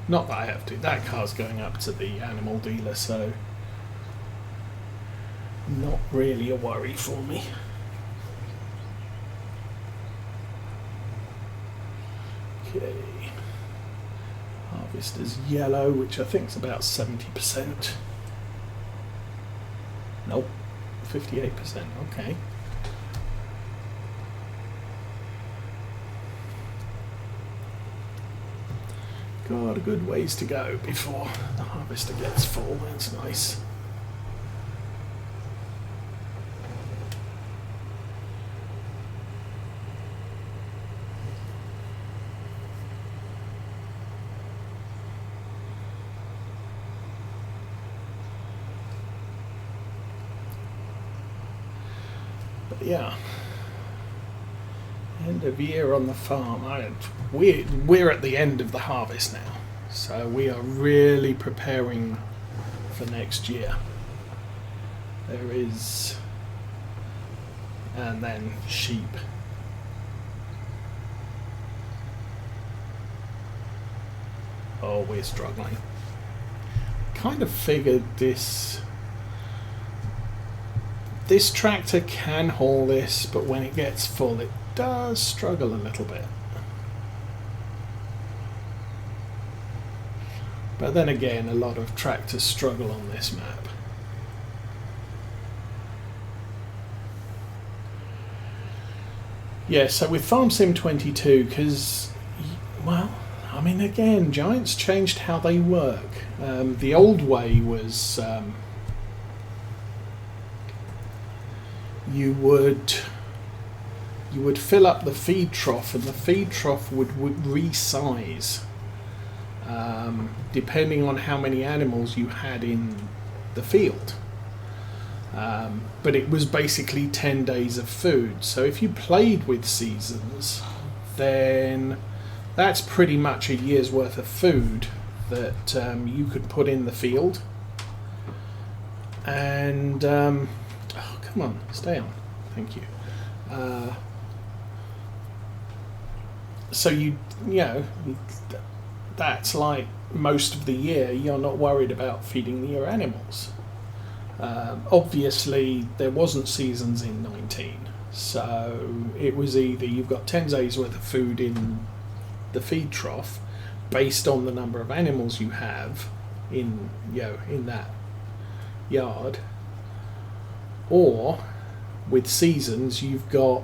Not that I have to. That car's going up to the animal dealer, so not really a worry for me. Okay. Harvester's yellow, which I think is about 70%. Nope, 58%. Okay. Got a good ways to go before the harvester gets full. That's nice. But yeah, end of year on the farm. We're at the end of the harvest now, so we are really preparing for next year. There is, and then sheep. Oh, we're struggling. Kind of figured this tractor can haul this, but when it gets full it does struggle a little bit. But then again, a lot of tractors struggle on this map. Yeah, so with Farm Sim 22, because, well, I mean, again, Giants changed how they work. The old way was you would fill up the feed trough, and the feed trough would resize depending on how many animals you had in the field. But it was basically 10 days of food. So if you played with seasons, then that's pretty much a year's worth of food that you could put in the field. And oh, come on, stay on. Thank you. So you know, that's like most of the year you're not worried about feeding your animals. Obviously there wasn't seasons in 19, so it was either you've got 10 days worth of food in the feed trough based on the number of animals you have in, you know, in that yard, or with seasons you've got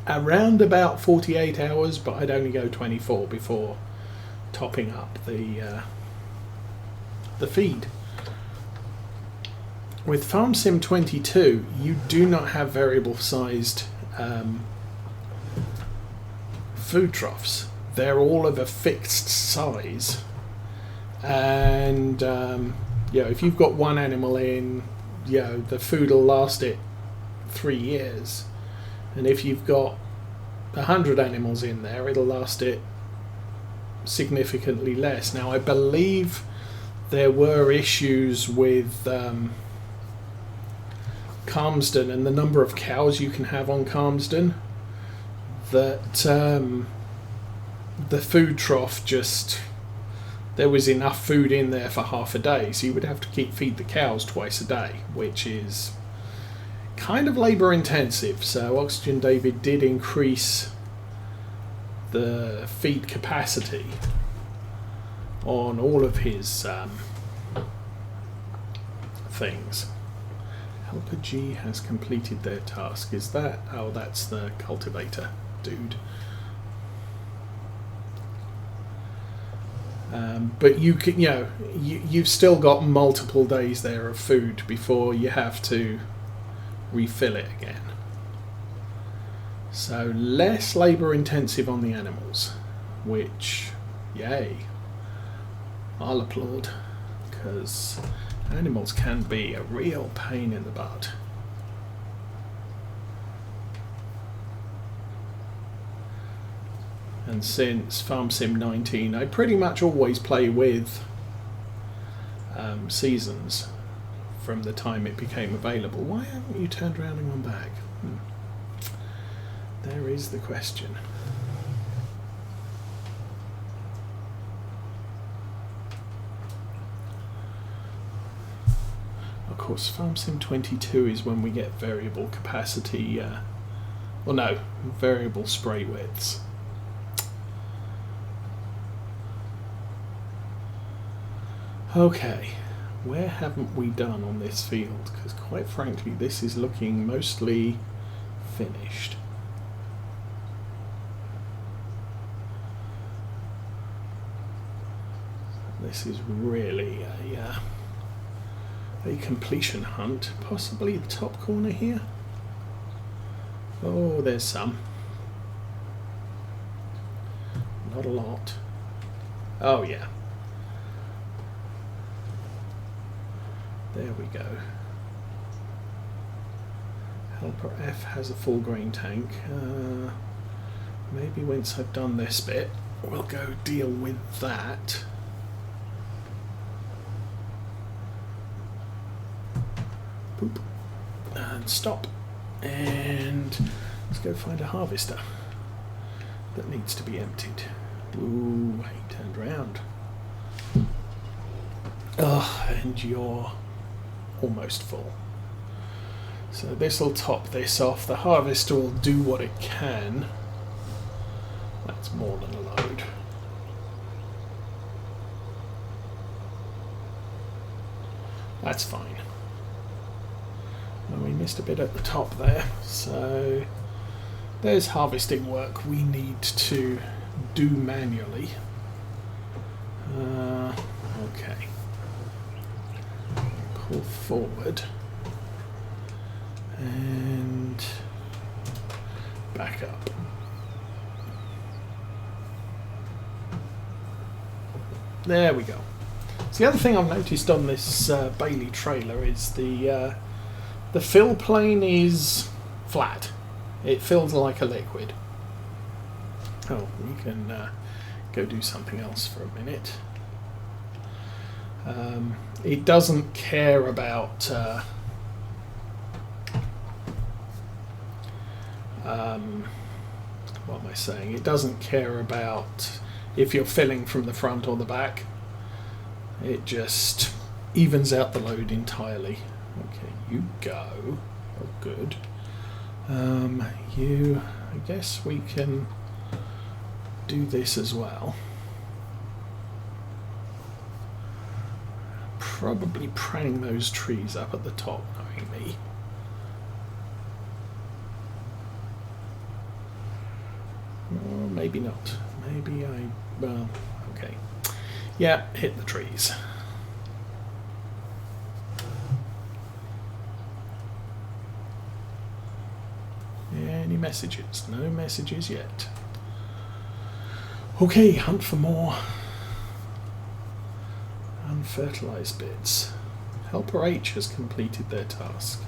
around about 48 hours, but I'd only go 24 before topping up the feed. With Farm Sim 22, you do not have variable sized food troughs. They're all of a fixed size, and you know, if you've got one animal in, you know, the food will last it 3 years, and if you've got 100 animals in there, it'll last it significantly less. Now, I believe there were issues with Calmsden and the number of cows you can have on Calmsden, that the food trough just, there was enough food in there for half a day, so you would have to feed the cows twice a day, which is kind of labour intensive. So Oxygen David did increase the feed capacity on all of his things. Helper G has completed their task. Is that? Oh, that's the cultivator dude. But you can, you know, you've still got multiple days there of food before you have to refill it again. So less labour intensive on the animals, which, yay, I'll applaud, because animals can be a real pain in the butt. And since Farm Sim 19, I pretty much always play with seasons from the time it became available. Why haven't you turned around and gone back? There is the question. course, Farm Sim 22 is when we get variable capacity, or no, variable spray widths. Okay, where haven't we done on this field? Because quite frankly, this is looking mostly finished. This is really a completion hunt. Possibly the top corner here. Oh, there's some. Not a lot. Oh yeah. There we go. Helper F has a full grain tank. Maybe once I've done this bit, we'll go deal with that. Boop. And stop. And let's go find a harvester that needs to be emptied. Ooh, he turned around. Oh, and you're almost full. So this will top this off. The harvester will do what it can. That's more than a load. That's fine. Well, we missed a bit at the top there, so there's harvesting work we need to do manually. Okay. Pull forward and back up. There we go. So the other thing I've noticed on this Bailey trailer is the fill plane is flat. It fills like a liquid. Oh, we can go do something else for a minute. It doesn't care about what am I saying? It doesn't care about if you're filling from the front or the back. It just evens out the load entirely. Okay, you go. Oh, good. You, I guess we can do this as well. Probably praying those trees up at the top, knowing me. Or maybe not. Maybe well, okay. Yeah, hit the trees. Any messages? No messages yet. Okay, hunt for more unfertilized bits. Helper H has completed their task.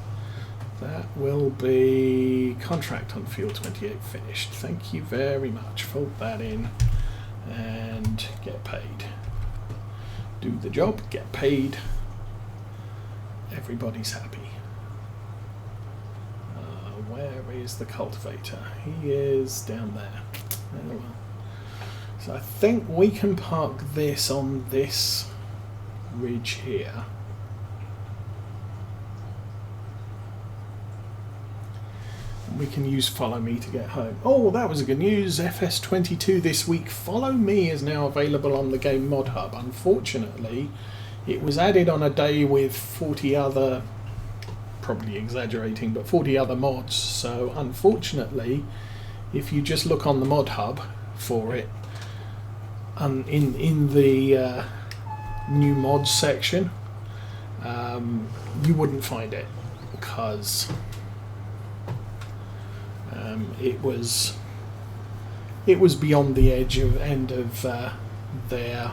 That will be contract on field 28 finished. Thank you very much. Fold that in and get paid. Do the job, get paid. Everybody's happy. Where is the cultivator? He is down there. Oh well. So I think we can park this on this ridge here. And we can use Follow Me to get home. Oh, that was a good news. FS22 this week. Follow Me is now available on the game Mod Hub. Unfortunately, it was added on a day with 40 other, probably exaggerating, but 40 other mods. So unfortunately, if you just look on the Mod Hub for it, in the new mods section, you wouldn't find it because it was beyond the end of their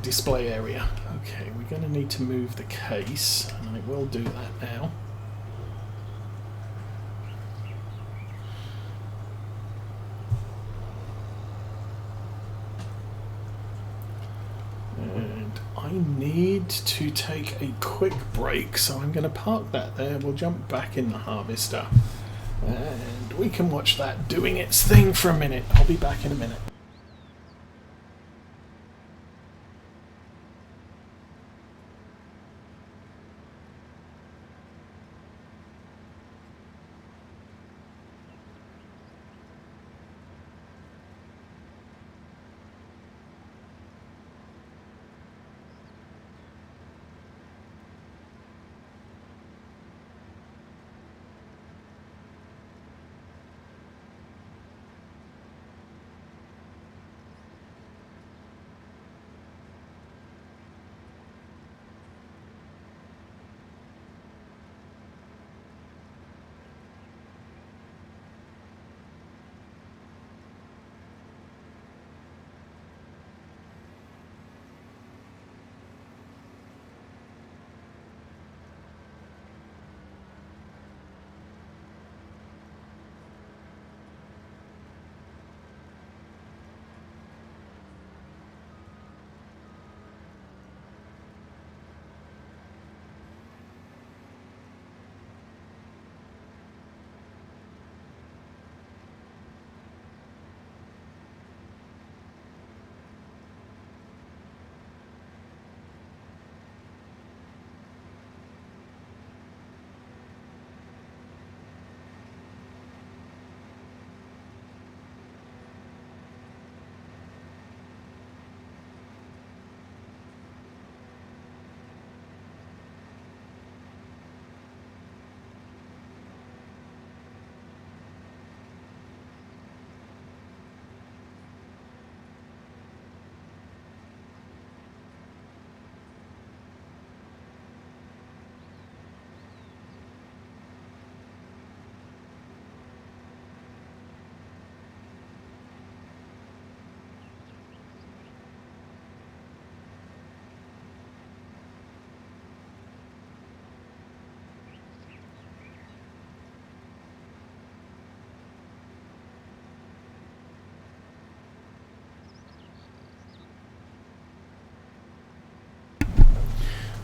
display area. Okay, we're going to need to move the case, and I will do that now. And I need to take a quick break, so I'm going to park that there. We'll jump back in the harvester, and we can watch that doing its thing for a minute. I'll be back in a minute.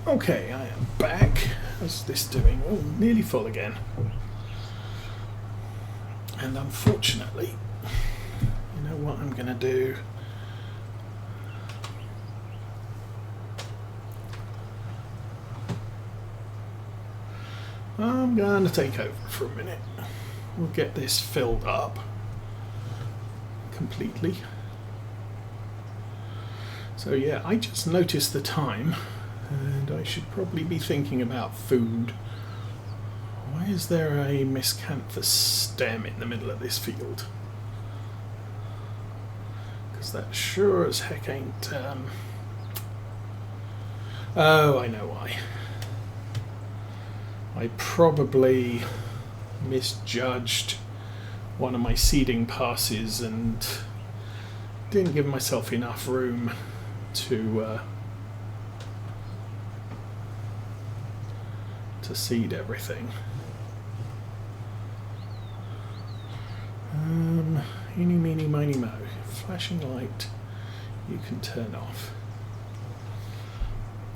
Okay, I am back. How's this doing? Oh, nearly full again. And unfortunately, you know what I'm going to do? I'm going to take over for a minute. We'll get this filled up completely. So yeah, I just noticed the time, and I should probably be thinking about food. Why is there a miscanthus stem in the middle of this field? Because that sure as heck ain't... Oh, I know why. I probably misjudged one of my seeding passes and didn't give myself enough room to seed everything. Eeny, meeny, miny, mo. Flashing light you can turn off.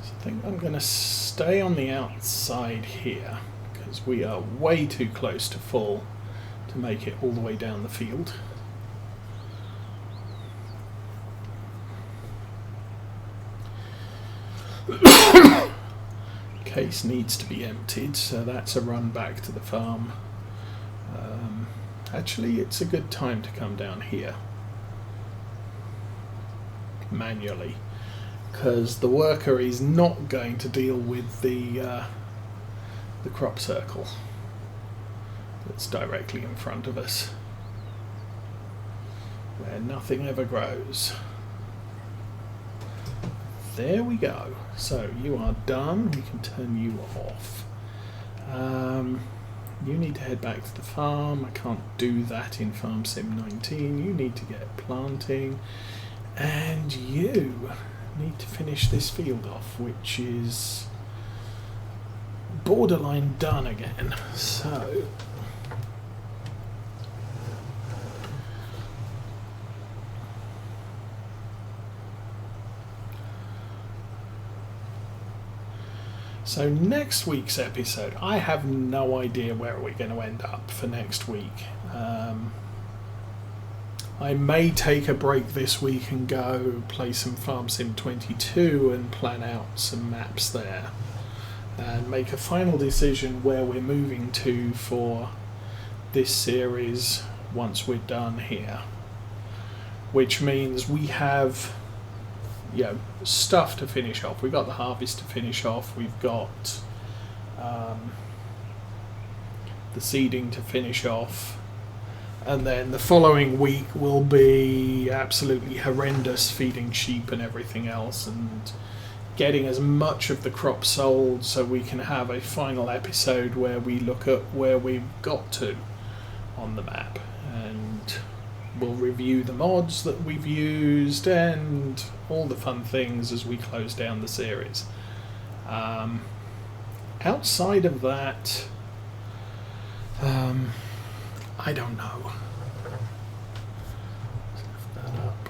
So I think I'm going to stay on the outside here because we are way too close to full to make it all the way down the field. Case needs to be emptied, so that's a run back to the farm. Actually, it's a good time to come down here manually, because the worker is not going to deal with the crop circle that's directly in front of us, where nothing ever grows. There we go. So you are done. We can turn you off. You need to head back to the farm. I can't do that in FS19. You need to get planting. And you need to finish this field off, which is borderline done again. So next week's episode, I have no idea where we're going to end up for next week. I may take a break this week and go play some FS22 and plan out some maps there and make a final decision where we're moving to for this series once we're done here, which means we have stuff to finish off. We've got the harvest to finish off. We've got the seeding to finish off. And then the following week will be absolutely horrendous, feeding sheep and everything else and getting as much of the crop sold so we can have a final episode where we look at where we've got to on the map. And we'll review the mods that we've used and all the fun things as we close down the series. Outside of that, I don't know. Let's lift that up.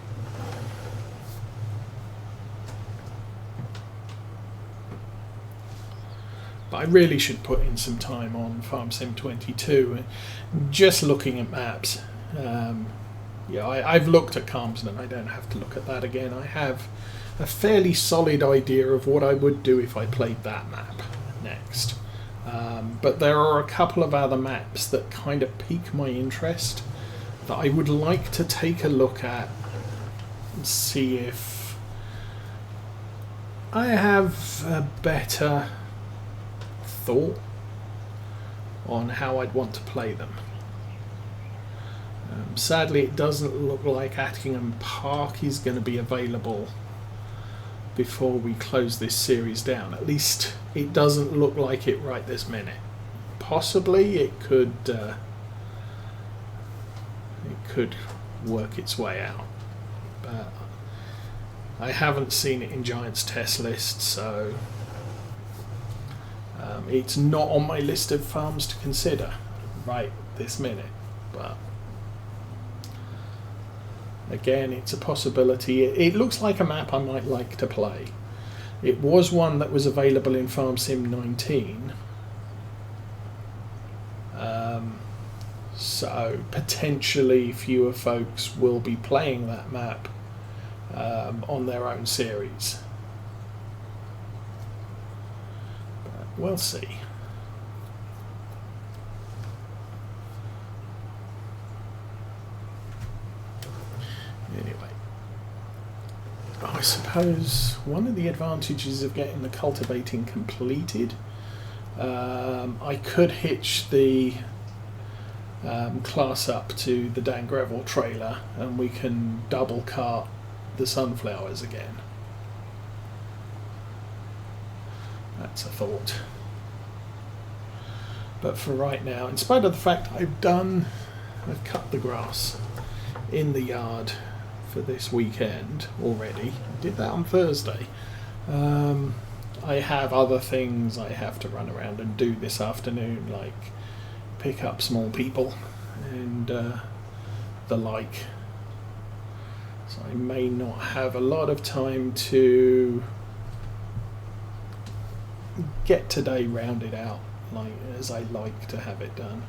But I really should put in some time on FS22, just looking at maps. I've looked at Carmsden. I don't have to look at that again. I have a fairly solid idea of what I would do if I played that map next. But there are a couple of other maps that kind of pique my interest that I would like to take a look at and see if I have a better thought on how I'd want to play them. Sadly, it doesn't look like Atkingham Park is going to be available before we close this series down. At least it doesn't look like it right this minute. Possibly it could work its way out, but I haven't seen it in Giant's test list, so it's not on my list of farms to consider right this minute. But again, it's a possibility. It looks like a map I might like to play. It was one that was available in Farm Sim 19. So potentially fewer folks will be playing that map on their own series. But we'll see. Anyway, I suppose one of the advantages of getting the cultivating completed, I could hitch the class up to the Dan Gravel trailer and we can double cart the sunflowers again. That's a thought. But for right now, in spite of the fact I've cut the grass in the yard for this weekend already. I did that on Thursday. I have other things I have to run around and do this afternoon, like pick up small people and the like. So I may not have a lot of time to get today rounded out like as I like to have it done.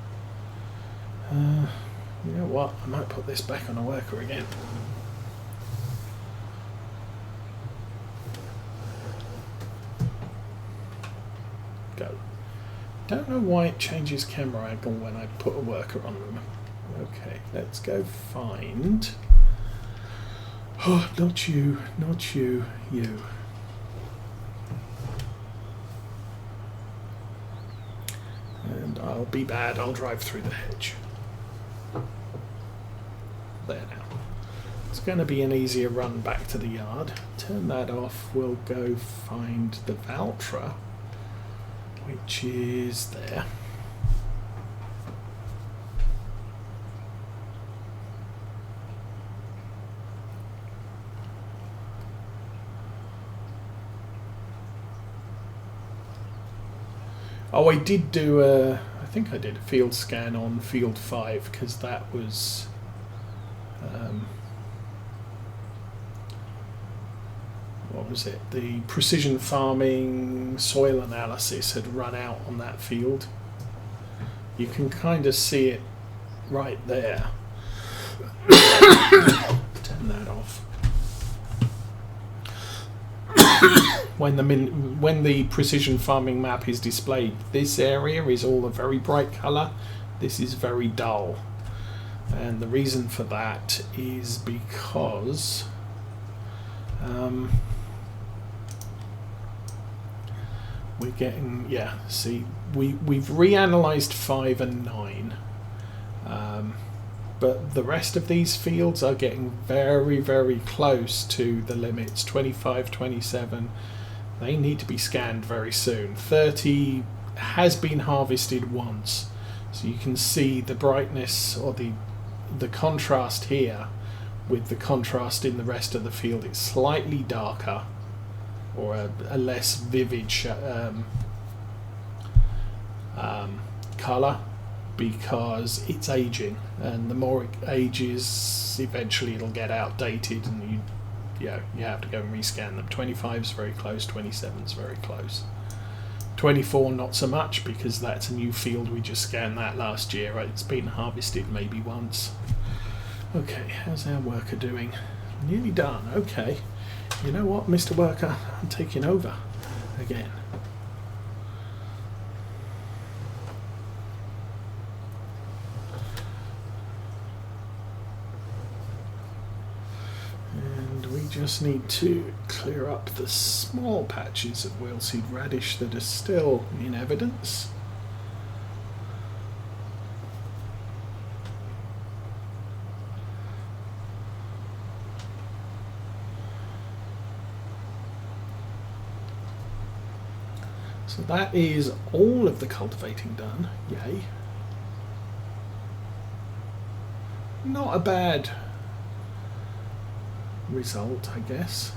You know what? I might put this back on a worker again. Go. Don't know why it changes camera angle when I put a worker on them. Okay, let's go find. Oh, not you, you. And I'll be bad, I'll drive through the hedge. There now. It's going to be an easier run back to the yard. Turn that off, we'll go find the Valtra, which is there. Oh, I did do I think I did a field scan on field 5 because that was what was it? The precision farming soil analysis had run out on that field. You can kind of see it right there. Turn that off. When the precision farming map is displayed, this area is all a very bright colour. This is very dull, and the reason for that is because we're getting see we've reanalyzed 5 and 9, but the rest of these fields are getting very, very close to the limits. 25, 27, they need to be scanned very soon. 30 has been harvested once, so you can see the brightness or the contrast here with the contrast in the rest of the field. It's slightly darker, or a less vivid colour, because it's aging, and the more it ages, eventually it'll get outdated, and you have to go and rescan them. 25's very close, 27's very close. 24 not so much, because that's a new field. We just scanned that last year. Right? It's been harvested maybe once. Okay, how's our worker doing? Nearly done. Okay. You know what, Mr. Worker? I'm taking over again. And we just need to clear up the small patches of wheelseed radish that are still in evidence. So that is all of the cultivating done. Yay. Not a bad result, I guess.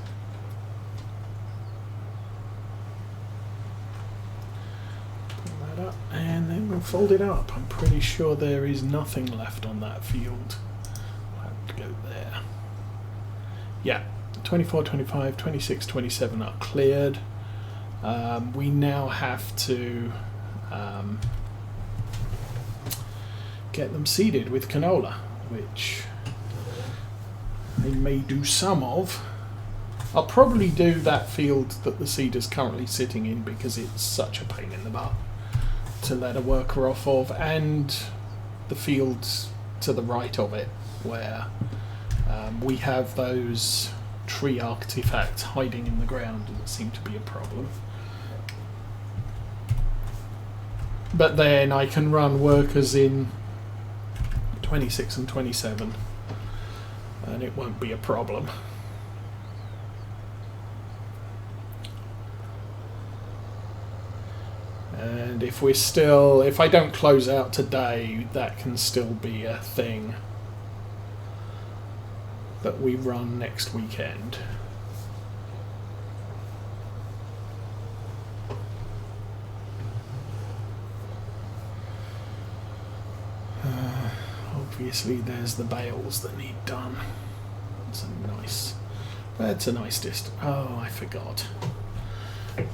Pull that up and then we'll fold it up. I'm pretty sure there is nothing left on that field. I'll have to go there. Yeah, 24, 25, 26, 27 are cleared. We now have to get them seeded with canola, which I may do some of. I'll probably do that field that the seed is currently sitting in because it's such a pain in the butt to let a worker off of, and the fields to the right of it where we have those tree artifacts hiding in the ground doesn't seem to be a problem. But then I can run workers in 26 and 27 and it won't be a problem. And if I don't close out today, that can still be a thing that we run next weekend. Obviously there's the bales that need done. That's a nice distance. Oh, I forgot.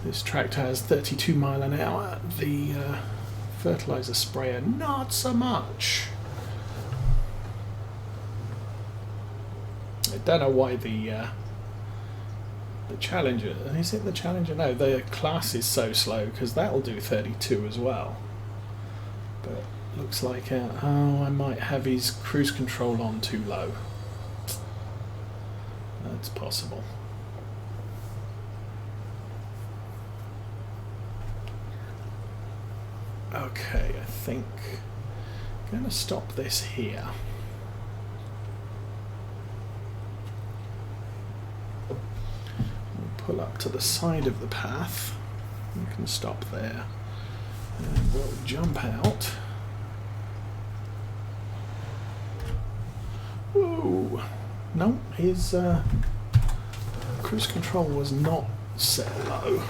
This tractor has 32 mile an hour. The fertilizer sprayer, not so much. I don't know why the Challenger, is it the Challenger? No, the Class is so slow, because that'll do 32 as well. But looks like, I might have his cruise control on too low. That's possible. Okay, I think I'm going to stop this here. We'll pull up to the side of the path. You can stop there. And we'll jump out. Whoa! No, his cruise control was not set low.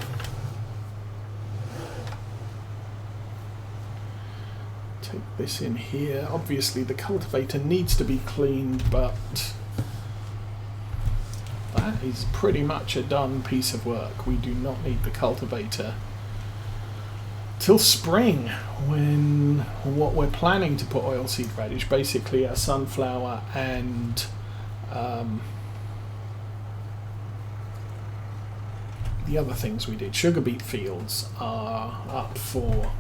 Take this in here. Obviously the cultivator needs to be cleaned, but that is pretty much a done piece of work. We do not need the cultivator till spring, when what we're planning to put oilseed radish, basically our sunflower and the other things we did, sugar beet fields, are up for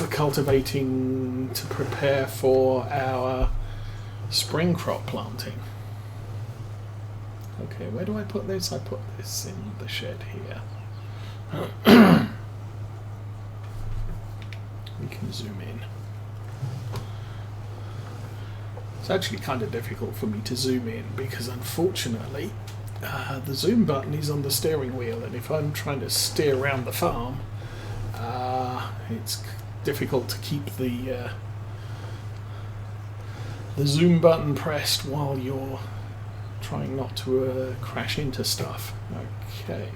cultivating to prepare for our spring crop planting. Okay, where do I put this? I put this in the shed here. We can zoom in. It's actually kind of difficult for me to zoom in because unfortunately the zoom button is on the steering wheel, and if I'm trying to steer around the farm, it's difficult to keep the zoom button pressed while you're trying not to crash into stuff. Okay,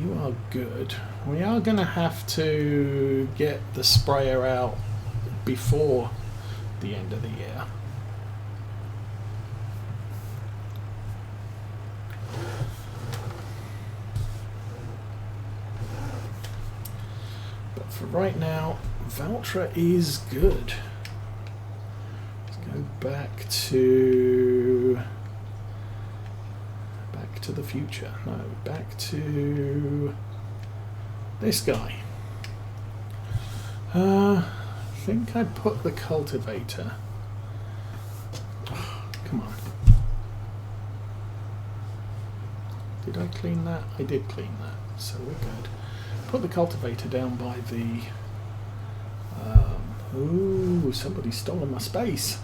you are good. We are going to have to get the sprayer out before the end of the year. But for right now, Valtra is good. Let's go back to the future. No, back to this guy. I think I put the cultivator. Oh, come on. Did I clean that? I did clean that, so we're good. Put the cultivator down by the... ooh, somebody's stolen my space.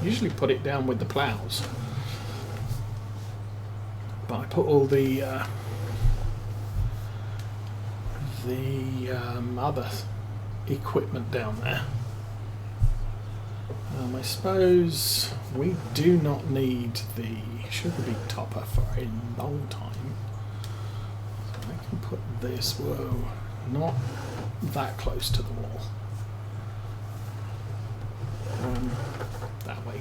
Usually put it down with the plows, but I put all the other equipment down there. I suppose we do not need the sugar beet topper for a long time. So I Put this, whoa, not that close to the wall. That way.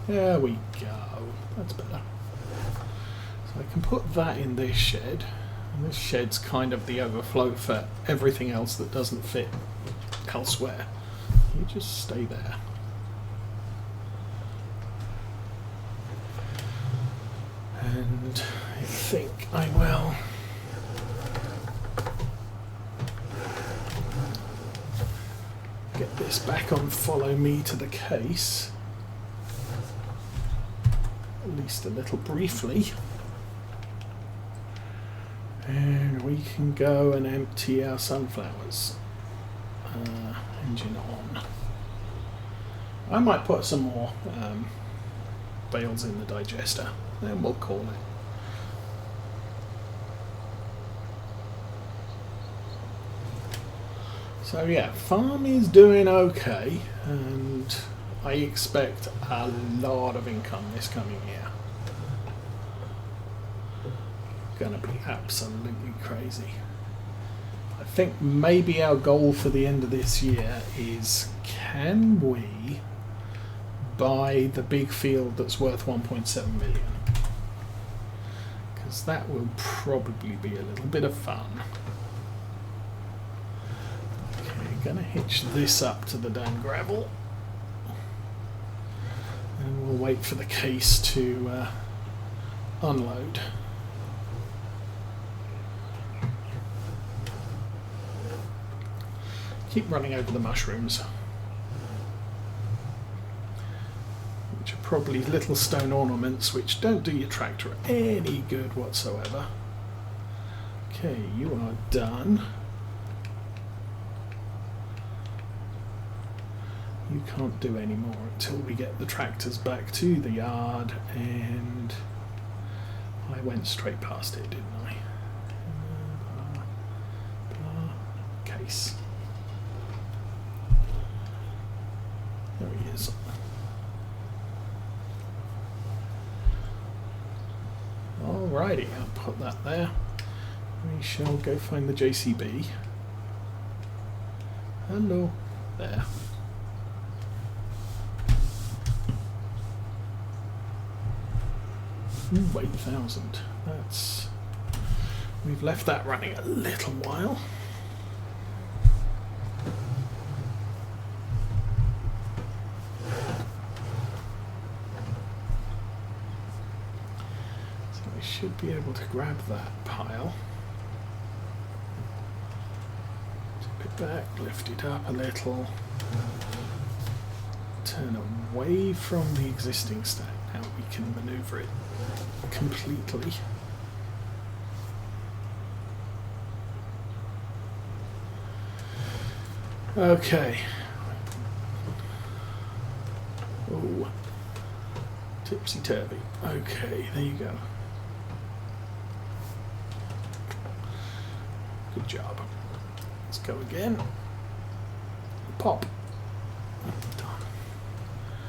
There we go. That's better. So I can put that in this shed. And this shed's kind of the overflow for everything else that doesn't fit elsewhere. You just stay there. And I think I will get this back on follow me to the case, at least a little briefly, and we can go and empty our sunflowers. Engine on. I might put some more bales in the digester, then we'll call it. So yeah, farm is doing okay, and I expect a lot of income this coming year. Gonna be absolutely crazy. I think maybe our goal for the end of this year is, can we buy the big field that's worth 1.7 million? Because that will probably be a little bit of fun. Gonna hitch this up to the damn gravel, and we'll wait for the case to unload. Keep running over the mushrooms, which are probably little stone ornaments which don't do your tractor any good whatsoever. Okay, you are done. You can't do any more until we get the tractors back to the yard, and I went straight past it, didn't I? Case. There he is. Alrighty, I'll put that there. We shall go find the JCB. Hello. There. Ooh, 8,000. That's... We've left that running a little while. So I should be able to grab that pile. Tip it back, lift it up a little. Turn away from the existing stack. Now we can maneuver it completely. Okay. Oh, tipsy-turvy. Okay, there you go. Good job. Let's go again. Pop. Done.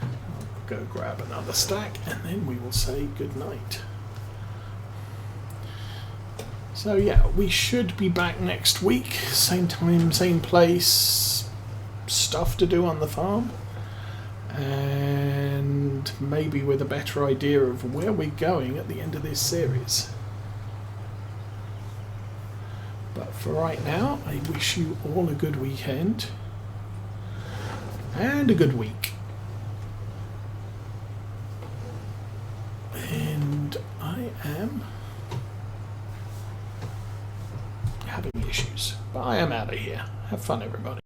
I'll go grab another stack, and then we will say good night. So yeah, we should be back next week, same time, same place, stuff to do on the farm, and maybe with a better idea of where we're going at the end of this series. But for right now, I wish you all a good weekend and a good week. And I am having issues, but I am out of here. Have fun, everybody.